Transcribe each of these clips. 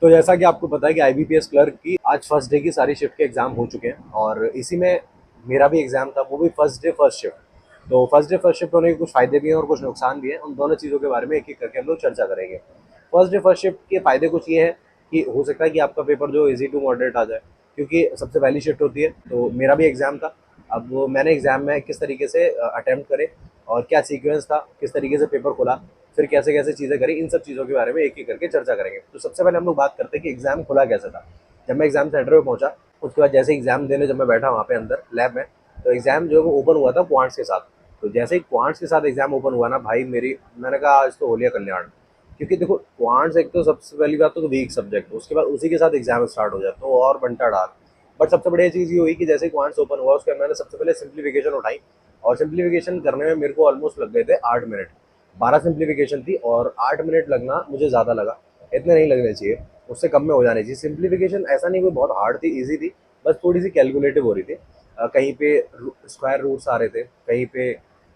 तो जैसा कि आपको पता है कि आईबीपीएस क्लर्क की आज फर्स्ट डे की सारी शिफ्ट के एग्जाम हो चुके हैं और इसी में मेरा भी एग्जाम था, वो भी फर्स्ट डे फर्स्ट शिफ्ट। तो फर्स्ट डे फर्स्ट शिफ्ट होने के कुछ फायदे भी हैं और कुछ नुकसान भी हैं। उन दोनों चीज़ों के बारे में एक एक करके हम लोग चर्चा करेंगे। फर्स्ट डे फर्स्ट शिफ्ट के फायदे कुछ ये है कि हो सकता है कि आपका पेपर जो इजी टू मॉडरेट आ जाए, क्योंकि सबसे पहली शिफ्ट होती है। तो मेरा भी एग्जाम था। अब मैंने एग्जाम में किस तरीके से अटेम्प्ट करे और क्या सीक्वेंस था, किस तरीके से पेपर खुला, फिर कैसे कैसे चीज़ें करी, इन सब चीज़ों के बारे में एक एक करके चर्चा करेंगे। तो सबसे पहले हम लोग बात करते हैं कि एग्जाम खुला कैसे था। जब मैं एग्जाम सेंटर पे पहुंचा, उसके बाद जैसे एग्जाम देने जब मैं बैठा वहाँ पे अंदर लैब में, तो एग्जाम जो है वो ओपन हुआ था क्वांट्स के साथ। तो जैसे ही क्वांट्स के साथ एग्जाम ओपन हुआ ना भाई, मेरी मैंने कहा आज तो हो लिया कल्याण। क्योंकि देखो क्वांट्स एक तो सबसे पहली बात तो वीक सब्जेक्ट, उसके बाद उसी के साथ एग्जाम स्टार्ट हो जाए तो और बनता डाल। बट सबसे बढ़िया चीज़ ये हुई कि जैसे क्वांट्स ओपन हुआ उसके बाद मैंने सबसे पहले सिंप्लीफिकेशन उठाई। और सिंप्लीफिकेशन करने में मेरे को ऑलमोस्ट लग गए थे 8 मिनट। 12 सिंप्लीफिकेशन थी और 8 मिनट लगना मुझे ज़्यादा लगा। इतने नहीं लगने चाहिए, उससे कम में हो जानी चाहिए। सिंप्लीफिकेशन ऐसा नहीं कोई बहुत हार्ड थी, ईजी थी, बस थोड़ी सी कैलकुलेटिव हो रही थी। कहीं पे स्क्वायर रूट्स आ रहे थे, कहीं पे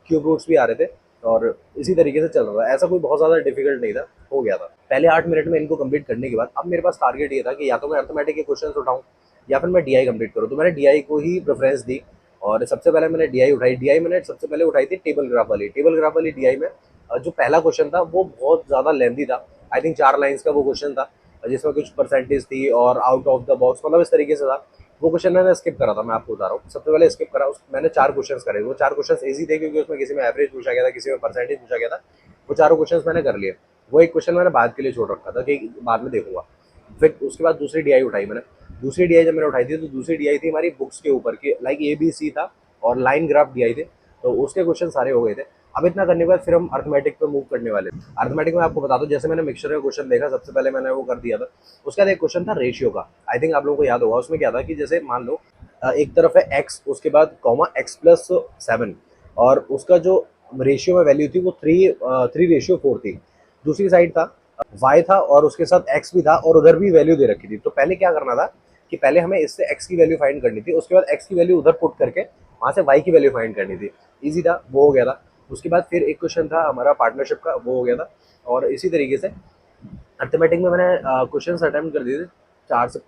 क्यूब रूट्स भी आ रहे थे, और इसी तरीके से चल रहा था। ऐसा कोई बहुत ज़्यादा डिफिकल्ट नहीं था, हो गया था पहले 8 मिनट में इनको कंप्लीट करने के बाद। अब मेरे पास टारगेट ये था कि या तो मैं अर्थमेटिक के क्वेश्चन उठाऊँ या फिर मैं डीआई कंप्लीट करूँ। तो मैंने डीआई को ही प्रेफरेंस दी और सबसे पहले मैंने डीआई उठाई। डीआई मैंने सबसे पहले उठाई थी टेबल ग्राफ वाली। टेबल ग्राफ वाली डीआई में जो पहला क्वेश्चन था वो बहुत ज़्यादा लेंथी था। आई थिंक 4 लाइन्स का वो क्वेश्चन था, जिसमें कुछ परसेंटेज थी और आउट ऑफ द बॉक्स, मतलब इस तरीके से था। वो क्वेश्चन मैंने स्किप करा था, मैं आपको बता रहा हूँ। सबसे पहले स्किप करा, मैंने 4 क्वेश्चन करे। वो 4 क्वेश्चन इजी थे क्योंकि उसमें किसी में एवरेज पूछा गया था, किसी में परसेंटेज पूछा गया था। वो चारों क्वेश्चन मैंने कर लिए। वो एक क्वेश्चन मैंने बाद के लिए छोड़ रखा था कि बाद में देखूंगा। फिर उसके बाद दूसरी डीआई उठाई मैंने। दूसरी डीआई जब मैंने उठाई थी तो दूसरी डीआई थी हमारी बुक्स के ऊपर की, लाइक ABC था और लाइन ग्राफ डीआई थे। तो उसके क्वेश्चन सारे हो गए थे। अब इतना करने के बाद फिर हम अर्थमेटिक पे मूव करने वाले थे। अर्थमेटिक में आपको बता दो, जैसे मैंने मिक्सचर का क्वेश्चन देखा सबसे पहले मैंने वो कर दिया था। उसके बाद एक क्वेश्चन था रेशियो का। आई थिंक आप लोगों को याद होगा। उसमें क्या था कि जैसे मान लो एक तरफ है x, उसके बाद कॉमा x+7, और उसका जो रेशियो में वैल्यू थी वो 3:4 थी। दूसरी साइड था y था और उसके साथ x भी था और उधर भी वैल्यू दे रखी थी। तो पहले क्या करना था कि पहले हमें इससे x की वैल्यू फाइंड करनी थी, उसके बाद x की वैल्यू उधर पुट करके वहां से y की वैल्यू फाइंड करनी थी। इजी था, वो हो गया था। उसके बाद फिर एक क्वेश्चन था हमारा पार्टनरशिप का, वो हो गया था। और इसी तरीके से अर्थमेटिक में मैंने क्वेश्चन अटेम्प्ट कर दिए थे। 4 से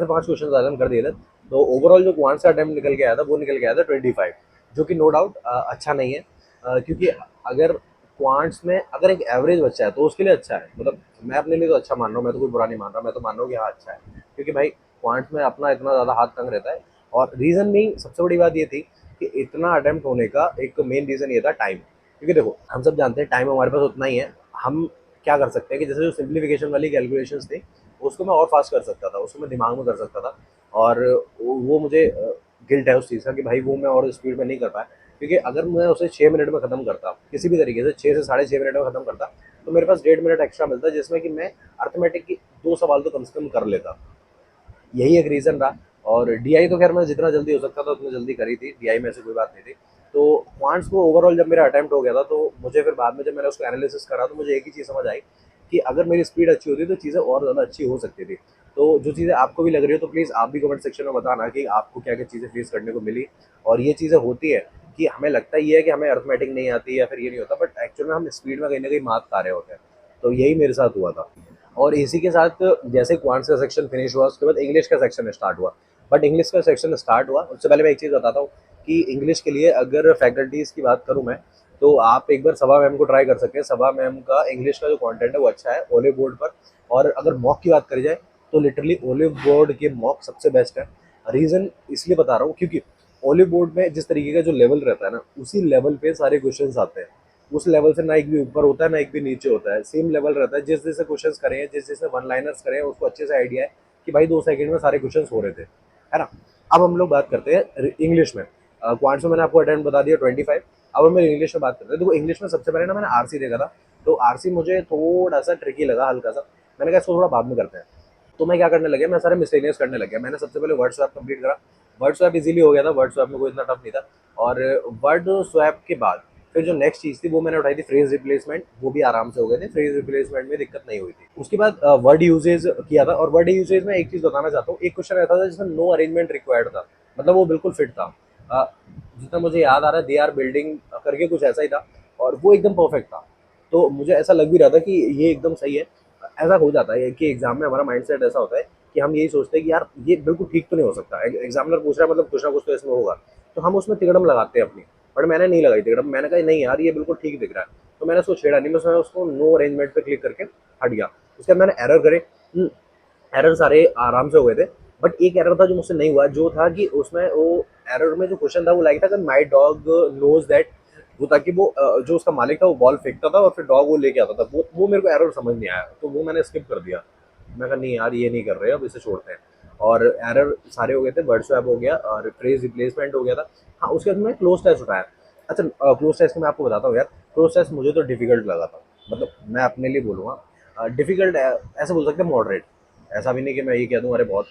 5 क्वेश्चन अटेम्प्ट कर दिए थे। तो ओवरऑल जो क्वांट से अटेम्प्ट निकल के आया था वो निकल के आया था 25, जो कि नो डाउट अच्छा नहीं है। क्योंकि अगर क्वांट्स में अगर एक एवरेज बच्चा है तो उसके लिए अच्छा है। मतलब मैं अपने लिए तो अच्छा मान रहा हूँ, मैं तो कोई बुरा नहीं मान रहा, मैं तो मान रहा हूँ कि हाँ अच्छा है। क्योंकि भाई क्वांट्स में अपना इतना ज़्यादा हाथ तंग रहता है। और रीज़न भी सबसे बड़ी बात ये थी कि इतना अटेम्प्ट होने का एक मेन रीज़न ये था टाइम। क्योंकि देखो हम सब जानते हैं टाइम हमारे पास उतना ही है। हम क्या कर सकते हैं कि जैसे जो सिंप्लीफिकेशन वाली कैलकुलेशंस थी उसको मैं और फास्ट कर सकता था, उसको मैं दिमाग में कर सकता था। और वो मुझे गिल्ट है उस चीज़ का कि भाई वो मैं और स्पीड में नहीं कर पाया। क्योंकि अगर मैं उसे 6 मिनट में ख़त्म करता, किसी भी तरीके से 6 से 6.5 मिनट में ख़त्म करता, तो मेरे पास 1.5 मिनट एक्स्ट्रा मिलता, जिसमें कि मैं अर्थमेटिक की 2 सवाल तो कम से कम कर लेता। यही एक रीज़न रहा। और डीआई तो खैर मैं जितना जल्दी हो सकता था उतना जल्दी करी थी, डीआई में ऐसी कोई बात नहीं थी। तो क्वांट्स को ओवरऑल जब मेरा अटेम्प्ट हो गया था तो मुझे फिर बाद में जब मैंने उसको एनालिसिस करा तो मुझे एक ही चीज़ समझ आई कि अगर मेरी स्पीड अच्छी होती तो चीज़ें और ज़्यादा अच्छी हो सकती थी। तो जो चीज़ें आपको भी लग रही हो तो प्लीज़ आप भी कमेंट सेक्शन में बताना कि आपको क्या क्या चीज़ें फेस करने को मिली। और ये चीज़ें होती है कि हमें लगता ही है कि हमें अर्थमेटिक नहीं आती या फिर ये नहीं होता, बट एक्चुअल में हम स्पीड में कहीं ना कहीं मात खा रहे होते हैं। तो यही मेरे साथ हुआ था। और इसी के साथ जैसे क्वांट्स का सेक्शन फिनिश हुआ उसके बाद इंग्लिश का सेक्शन स्टार्ट हुआ। बट इंग्लिश का सेक्शन स्टार्ट हुआ उससे पहले मैं एक चीज़ बताता हूँ कि इंग्लिश के लिए अगर फैकल्टीज़ की बात करूँ मैं, तो आप एक बार सभा मैम को ट्राई कर सकते हैं। सभा मैम का इंग्लिश का जो कंटेंट है वो अच्छा है ओलिव बोर्ड पर। और अगर मॉक की बात करी जाए तो लिटरली ओलिव बोर्ड के मॉक सबसे बेस्ट है। रीज़न इसलिए बता रहा हूँ क्योंकि ओलिव बोर्ड में जिस तरीके का जो लेवल रहता है ना, उसी लेवल पे सारे क्वेश्चंस आते हैं। उस लेवल से ना एक भी ऊपर होता है ना एक भी नीचे होता है, सेम लेवल रहता है। जिस जैसे क्वेश्चंस करे हैं, जिस जैसे वन लाइनर्स करे हैं, उसको अच्छे से आइडिया है कि भाई 2 सेकंड में सारे क्वेश्चंस हो रहे थे, है ना। अब हम लोग बात करते हैं इंग्लिश में। क्वांट्स में मैंने आपको अटेम्प्ट बता दिया 25। अब हम इंग्लिश में बात करते हैं। देखो इंग्लिश में सबसे पहले ना मैंने आरसी देखा था। तो आरसी मुझे थोड़ा सा ट्रिकी लगा, हल्का सा। मैंने कहा इसको थोड़ा बाद में करते हैं। तो मैं क्या करने लगे, मैं सारे मिसलेनियस करने लग गया। मैंने सबसे पहले वर्ड स्वैप कंप्लीट करा। वर्ड स्वैप इजीली हो गया था, वर्ड स्वैप में कोई इतना टफ नहीं था। और वर्ड स्वैप के बाद फिर जो नेक्स्ट चीज़ थी वो मैंने उठाई थी फ्रेज रिप्लेसमेंट। वो भी आराम से हो गए थे, फ्रेज रिप्लेसमेंट में दिक्कत नहीं हुई थी। उसके बाद वर्ड यूजेज किया था। और वर्ड यूजेज में एक चीज़ बताना चाहता हूँ, एक क्वेश्चन रहता था जिसमें नो अरेंजमेंट रिक्वायर्ड था, मतलब वो बिल्कुल फिट था। अ, जितना मुझे याद आ रहा है दे आर बिल्डिंग करके कुछ ऐसा ही था, और वो एकदम परफेक्ट था। तो मुझे ऐसा लग भी रहा था कि ये एकदम सही है। ऐसा हो जाता है कि एग्जाम में हमारा माइंडसेट ऐसा होता है कि हम यही सोचते हैं कि यार ये बिल्कुल ठीक तो नहीं हो सकता, एग्जामिनर पूछ रहा है मतलब कुछ ना कुछ तो इसमें होगा, तो हम उसमें तिकड़म लगाते हैं अपनी। बट मैंने नहीं लगाई तिकड़म, मैंने कहा नहीं यार ये बिल्कुल ठीक दिख रहा है, तो मैंने उसको छेड़ा नहीं, बस मैं उसको नो अरेंजमेंट पे क्लिक करके हट गया। उसके बाद मैंने एरर करे, एरर सारे आराम से हो गए थे। बट एक एरर था जो मुझसे नहीं हुआ, जो था कि उसमें वो एरर में जो क्वेश्चन था वो लाइक था कि माई डॉग नोज दैट, वो ताकि वो जो उसका मालिक था वो बॉल फेंकता था और फिर डॉग वो लेके आता था, वो मेरे को एरर समझ नहीं आया, तो वो मैंने स्किप कर दिया। मैं कहा नहीं यार ये नहीं कर रहे, अब इसे छोड़ते हैं। और एरर सारे हो गए थे, वर्ड स्वैप हो गया और फ्रेज रिप्लेसमेंट हो गया था। हाँ उसके बाद मैं क्लोज टेस्ट उठाया। अच्छा क्लोज टेस्ट में मैं आपको बताता हूँ यार, क्लोज टेस्ट मुझे तो डिफिकल्ट लगा था, मतलब मैं अपने लिए बोलूँगा डिफिकल्ट, ऐसे बोल सकते हैं मॉडरेट, ऐसा भी नहीं कि मैं ये कह दूँ अरे बहुत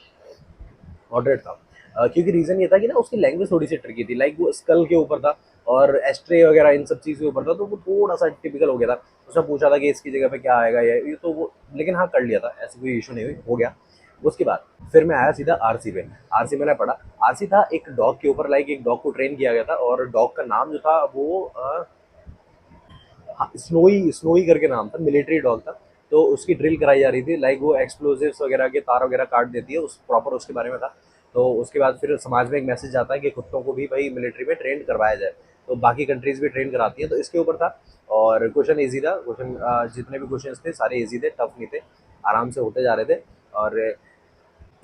मॉडरेट था। क्योंकि रीज़न ये था कि ना उसकी लैंग्वेज थोड़ी सी ट्रिकी थी, लाइक वो स्कल के ऊपर था और एस्ट्रे वगैरह इन सब चीज़ के ऊपर था, तो वो थोड़ा सा टिपिकल हो गया था। उसने पूछा था कि इसकी जगह पे क्या आएगा ये तो वो, लेकिन हाँ कर लिया था, ऐसी कोई इशू नहीं हुई, हो गया। उसके बाद फिर मैं आया सीधा आरसी पे। आरसी मैंने पढ़ा। आरसी था एक डॉग के ऊपर, लाइक एक डॉग को ट्रेन किया गया था और डॉग का नाम जो था वो हाँ, स्नोई स्नोई करके नाम था, मिलिट्री डॉग था। तो उसकी ड्रिल कराई जा रही थी, लाइक वो एक्सप्लोजिव्स वगैरह के तार वगैरह काट देती है, उस प्रॉपर उसके बारे में था। तो उसके बाद फिर समाज में एक मैसेज आता है कि कुत्तों को भी भाई मिलिट्री में ट्रेन करवाया जाए, तो बाकी कंट्रीज भी ट्रेन कराती हैं, तो इसके ऊपर था। और क्वेश्चन ईजी था, क्वेश्चन जितने भी क्वेश्चन थे सारे ईजी थे, टफ नहीं थे, आराम से होते जा रहे थे। और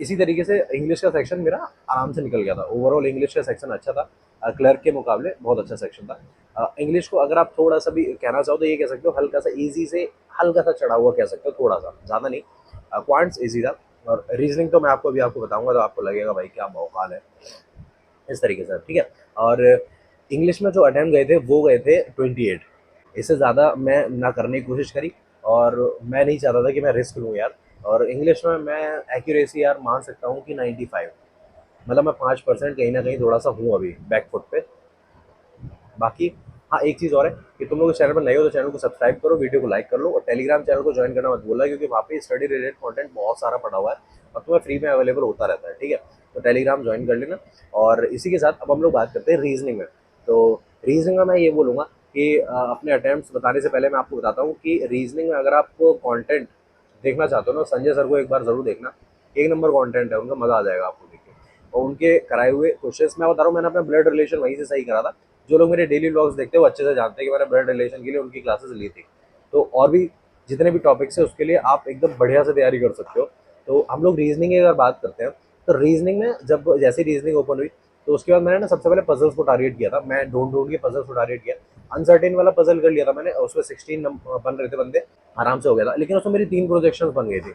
इसी तरीके से इंग्लिश का सेक्शन मेरा आराम से निकल गया था। ओवरऑल इंग्लिश का सेक्शन अच्छा था, क्लर्क के मुकाबले बहुत अच्छा सेक्शन था। इंग्लिश को अगर आप थोड़ा सा भी कहना चाहो तो ये कह सकते हो हल्का सा इजी से हल्का सा चढ़ा हुआ कह सकते हो, थोड़ा सा, ज़्यादा नहीं। क्वांट्स इजी था। और रीजनिंग तो मैं आपको बताऊंगा तो आपको लगेगा भाई क्या भौकाल है, इस तरीके से, ठीक है। और इंग्लिश में जो अटेम्प्ट गए थे वो गए थे 28, इससे ज़्यादा मैं ना करने की कोशिश करी। और मैं नहीं चाहता था कि मैं रिस्क लूँ यार। और इंग्लिश में मैं एक्यूरेसी यार मान सकता हूँ कि 95, मतलब मैं 5% कहीं ना कहीं थोड़ा सा हूँ अभी बैकफुट पे। बाकी हाँ एक चीज़ और है कि तुम लोग इस चैनल पर नए हो तो चैनल को सब्सक्राइब करो, वीडियो को लाइक कर लो और टेलीग्राम चैनल को ज्वाइन करना मत भूलना, क्योंकि वहाँ पे स्टडी रिलेटेड कंटेंट बहुत सारा पड़ा हुआ है और तुम्हें फ्री में अवेलेबल होता रहता है, ठीक है। तो टेलीग्राम ज्वाइन कर लेना। और इसी के साथ अब हम लोग बात करते हैं रीजनिंग में। तो रीजनिंग में मैं ये बोलूँगा कि अपने अटैम्प्ट बताने से पहले मैं आपको बताता हूँ कि रीजनिंग में अगर आप कॉन्टेंट देखना चाहते हो ना, संजय सर को एक बार ज़रूर देखना, एक नंबर कंटेंट है उनका, मज़ा आ जाएगा आपको देख के। और उनके कराए हुए क्वेश्चंस मैं बता रहा हूँ, मैंने अपना ब्लड रिलेशन वहीं से सही करा था। जो लोग मेरे डेली व्लॉग्स देखते हैं वो अच्छे से जानते हैं कि मैंने ब्लड रिलेशन के लिए उनकी क्लासेस ली थी। तो और भी जितने भी टॉपिक्स है उसके लिए आप एकदम बढ़िया से तैयारी कर सकते हो। तो हम लोग रीजनिंग की अगर बात करते हैं, तो रीजनिंग में जब जैसे रीजनिंग ओपन हुई तो उसके बाद मैंने ना सबसे पहले पजल्स को टारगेट किया था, मैं ढूंढ ढूंढ के पजल्स को टारगेट किया। अनसर्टेन वाला पजल कर लिया था मैंने, उसमें 16 बन रहे थे बंदे, आराम से हो गया था। लेकिन उसमें मेरी 3 प्रोजेक्शन बन गई थी।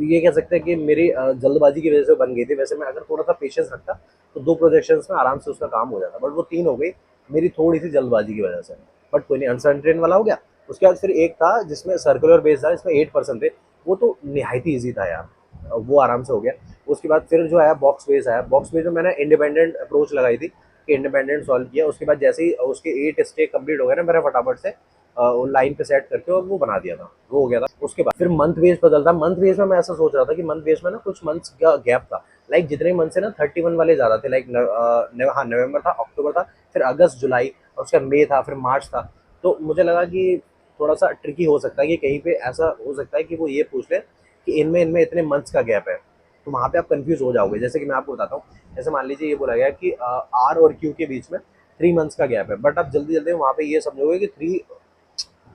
ये कह सकते हैं कि मेरी जल्दबाजी की वजह से बन गई थी, वैसे मैं अगर थोड़ा सा पेशेंस रखता तो 2 प्रोजेक्शन में आराम से उसका काम हो जाता, बट वो 3 हो गई मेरी थोड़ी सी जल्दबाजी की वजह से। बट कोई नहीं, अनसर्टेन वाला हो गया। उसके बाद फिर एक था जिसमें सर्कुलर बेस था, इसमें 8% थे, वो तो निहायत ईजी था यार, वो आराम से हो गया। उसके बाद फिर जो आया बॉक्स बेस आया, बॉक्स बेस में मैंने इंडिपेंडेंट अप्रोच लगाई थी कि इंडिपेंडेंट सॉल्व किया। उसके बाद जैसे ही उसके 8 स्टेप कंप्लीट हो गए ना, मैंने फटाफट से वो लाइन पे सेट करके और वो बना दिया था, वो हो गया था। उसके बाद फिर मंथ बेस बदलता, मंथ बेस में मैं ऐसा सोच रहा था कि मंथ बेस में ना कुछ मंथ्स का गैप था, लाइक जितने मंथ से ना 31 वाले ज़्यादा थे, लाइक हाँ नवंबर था, अक्टूबर था, फिर अगस्त जुलाई, और उसका मई था, फिर मार्च था। तो मुझे लगा कि थोड़ा सा ट्रिकी हो सकता है कि कहीं पे ऐसा हो सकता है कि वो ये पूछ ले कि इनमें इनमें इतने मंथ्स का गैप है, तो वहाँ पे आप कंफ्यूज हो जाओगे। जैसे कि मैं आपको बताता हूँ, जैसे मान लीजिए ये बोला गया कि आर और क्यू के बीच में 3 मंथ्स का गैप है, बट आप जल्दी जल्दी वहाँ पे ये समझोगे कि थ्री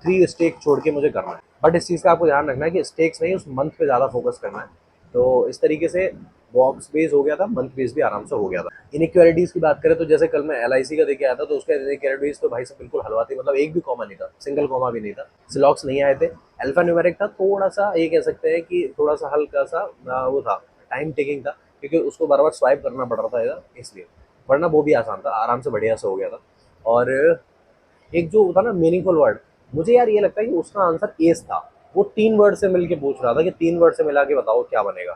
थ्री स्टेक छोड़ के मुझे करना है। बट इस चीज़ का आपको ध्यान रखना है कि स्टेक्स नहीं, उस मंथ पे ज़्यादा फोकस करना है। तो इस तरीके से बॉक्स बेस हो गया था, मंथ बेस भी आराम से हो गया था। इनइक्वालिटीज़ की बात करें तो जैसे कल मैं LIC का देके आया था, तो उसका इनइक्वालिटीज़ तो भाई सब बिल्कुल हलवा थी, मतलब एक भी कॉमा नहीं था, सिंगल कॉमा भी नहीं था, सिलॉक्स नहीं आए थे। अल्फा न्यूमेरिक था, थोड़ा सा ये कह सकते हैं कि थोड़ा सा हल्का सा वो था, टाइम टेकिंग था, क्योंकि उसको बार बार स्वाइप करना पड़ रहा था इसलिए, वरना वो भी आसान था, आराम से बढ़िया से हो गया था। और एक जो था ना मीनिंगफुल वर्ड, मुझे यार ये लगता है कि उसका आंसर एस था। वो 3 वर्ड से मिलके पूछ रहा था कि 3 वर्ड से मिला के बताओ क्या बनेगा,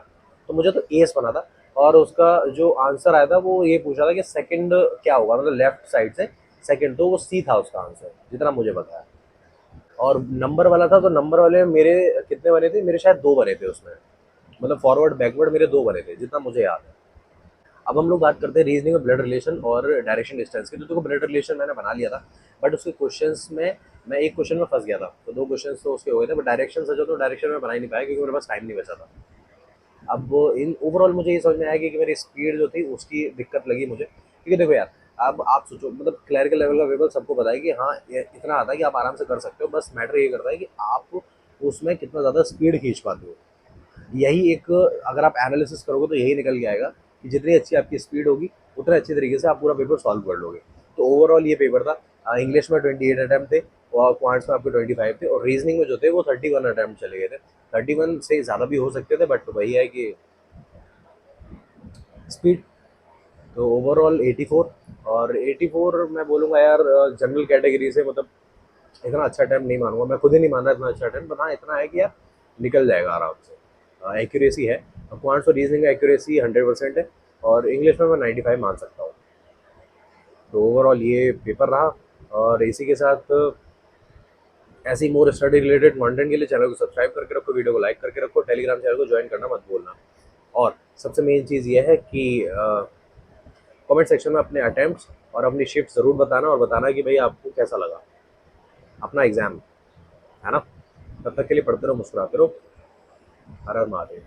तो मुझे तो एस बना था। और उसका जो आंसर आया था वो ये पूछ रहा था कि सेकंड क्या होगा, मतलब लेफ्ट साइड से सेकंड, तो वो सी था उसका आंसर, जितना मुझे पता है। और नंबर वाला था, तो नंबर वाले मेरे कितने बने थे, मेरे शायद 2 बने थे उसमें, मतलब फॉरवर्ड बैकवर्ड मेरे 2 बने थे, जितना मुझे याद है। अब हम लोग बात करते हैं रीजनिंग में ब्लड रिलेशन और डायरेक्शन डिस्टेंस की। तो देखो ब्लड रिलेशन मैंने बना लिया था, बट उसके क्वेश्चंस में मैं एक क्वेश्चन में फंस गया था, तो 2 क्वेश्चंस तो उसके हो गए थे, बट डायरेक्शन सचा तो डायरेक्शन में बना ही नहीं पाया क्योंकि मेरे पास टाइम नहीं बचा था। अब इन ओवरऑल मुझे ये समझ में आया कि मेरी स्पीड जो थी उसकी दिक्कत लगी मुझे, क्योंकि देखो यार, अब आप सोचो, मतलब क्लैरिकल लेवल का पेपर सबको पता है कि हाँ ये इतना आता है कि आप आराम से कर सकते हो, बस मैटर ये करता है कि आप उसमें कितना ज़्यादा स्पीड खींच पाते हो। यही एक, अगर आप एनालिसिस करोगे तो यही निकल के आएगा कि जितनी अच्छी आपकी स्पीड होगी उतने अच्छे तरीके से आप पूरा पेपर सॉल्व कर लोगे। तो ओवरऑल ये पेपर था, इंग्लिश में 28 अटैम्प्ट थे और क्वांट्स में आपके 25 थे, और रीजनिंग में जो थे वो 31 अटैम्प्ट चले गए थे। 31 से ज़्यादा भी हो सकते थे, बट वही है कि स्पीड। तो ओवरऑल 84, और 84 मैं बोलूँगा यार, जनरल कैटेगरी से मतलब इतना अच्छा अटैम्प्ट नहीं मानूंगा, मैं खुद ही नहीं मान रहा इतना अच्छा अटैम्प्ट, बट हाँ इतना है कि यार निकल जाएगा आराम से। एक्यूरेसी है, क्वांट्स और रीजनिंग का एक्यूरेसी 100% है, और इंग्लिश में मैं 95 मान सकता हूँ। तो ओवरऑल ये पेपर रहा, और इसी के साथ ऐसी मोर स्टडी रिलेटेड कंटेंट के लिए चैनल को सब्सक्राइब करके रखो, वीडियो को लाइक करके रखो, टेलीग्राम चैनल को ज्वाइन करना मत भूलना। और सबसे मेन चीज़ ये है कि कमेंट सेक्शन में अपने अटैम्प्ट्स और अपनी शिफ्ट ज़रूर बताना, और बताना कि भाई आपको कैसा लगा अपना एग्ज़ाम, है ना। तब तक के लिए पढ़ते रहो, मुस्कुराते रहो। हर हर महादेव।